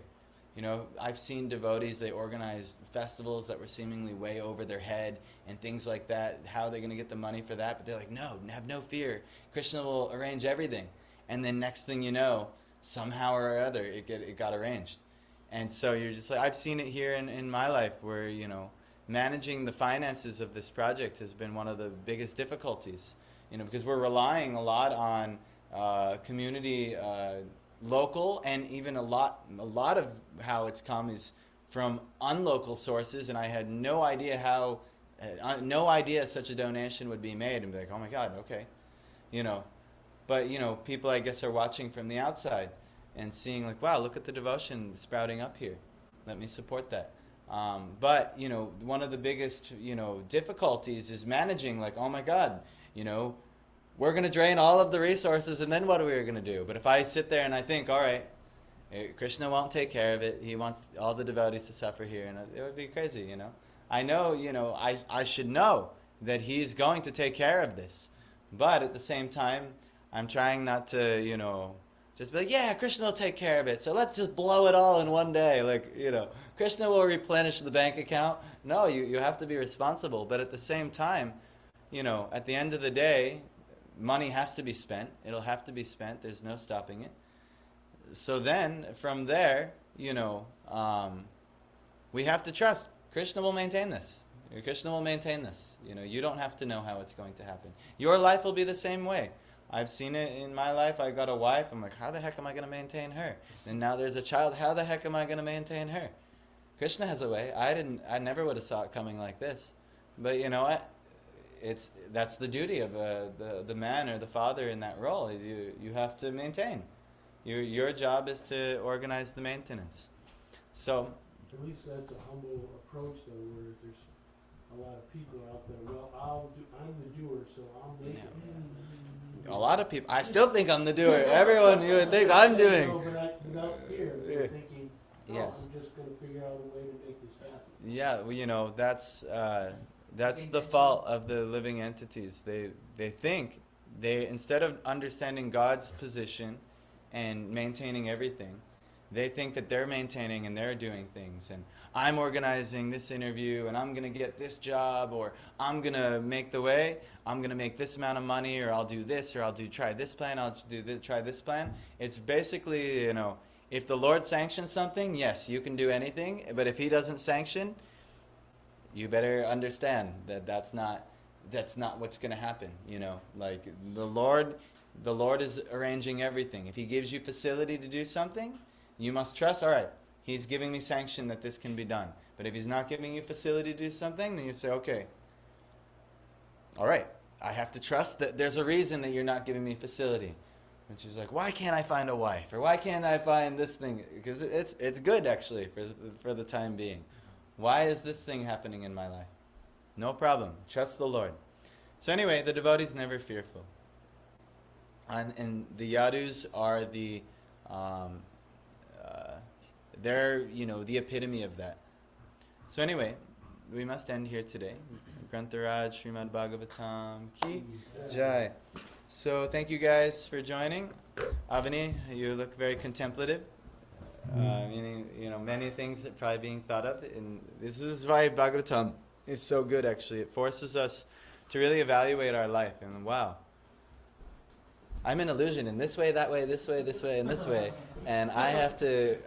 I've seen devotees, they organize festivals that were seemingly way over their head and things like that. How are they going to get the money for that? But they're like, no, have no fear. Krishna will arrange everything. And then next thing you know, somehow or other, it got arranged. And so you're just like, I've seen it here in my life where, managing the finances of this project has been one of the biggest difficulties. Because we're relying a lot on community, local, and even a lot of how it's come is from unlocal sources, and I had no idea such a donation would be made, and be like, oh my God, okay, but people I guess are watching from the outside and seeing like, wow, look at the devotion sprouting up here, let me support that. But one of the biggest difficulties is managing, like, oh my God, we're going to drain all of the resources, and then what are we going to do? But if I sit there and I think, all right, Krishna won't take care of it. He wants all the devotees to suffer here, and it would be crazy, I know, I should know that he's going to take care of this. But at the same time, I'm trying not to, just be like, yeah, Krishna will take care of it. So let's just blow it all in one day. Like, Krishna will replenish the bank account. No, you have to be responsible. But at the same time, at the end of the day, money has to be spent. It'll have to be spent. There's no stopping it. So then, from there, we have to trust. Krishna will maintain this. Krishna will maintain this. You don't have to know how it's going to happen. Your life will be the same way. I've seen it in my life. I got a wife. I'm like, how the heck am I going to maintain her? And now there's a child. How the heck am I going to maintain her? Krishna has a way. I never would have saw it coming like this. But you know what? That's the duty of the man or the father in that role. You have to maintain. Your job is to organize the maintenance. So At least that's a humble approach, though, where there's a lot of people out there. Well, I'm the doer, so I'll make it. A lot of people. I still think I'm the doer. Everyone, you would think I'm doing. No, but without fear, they're thinking, Yes. I'm just going to figure out a way to make this happen. Yeah, well, that's the fault of the living entities. They think instead of understanding God's position and maintaining everything, they think that they're maintaining and they're doing things, and I'm organizing this interview, and I'm going to get this job, or I'm going to make the way, I'm going to make this amount of money, or I'll do this, or try this plan, try this plan. It's basically, if the Lord sanctions something, yes, you can do anything, but if he doesn't sanction, you better understand that that's not what's going to happen, like the Lord is arranging everything. If he gives you facility to do something, you must trust, all right, he's giving me sanction that this can be done. But if he's not giving you facility to do something, then you say, okay, all right, I have to trust that there's a reason that you're not giving me facility. Which is like, why can't I find a wife? Or why can't I find this thing? Because it's good, actually, for the time being. Why is this thing happening in my life? No problem. Trust the Lord. So anyway, the devotee's never fearful. And the Yadus are they're, the epitome of that. So anyway, we must end here today. Grantharaj, Srimad Bhagavatam, Ki Jai. So thank you guys for joining. Avani, you look very contemplative. Meaning, many things are probably being thought of. And this is why Bhagavatam is so good, actually. It forces us to really evaluate our life. And wow, I'm an illusion in this way, that way, this way, and this way. And I have to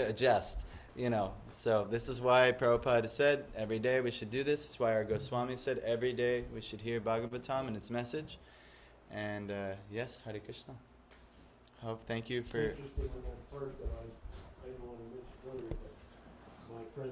adjust, So this is why Prabhupada said every day we should do this. It's why our Goswami said every day we should hear Bhagavatam and its message. And yes, Hare Krishna. Thank you for... Interesting in that part that I didn't want to mention earlier, but my friend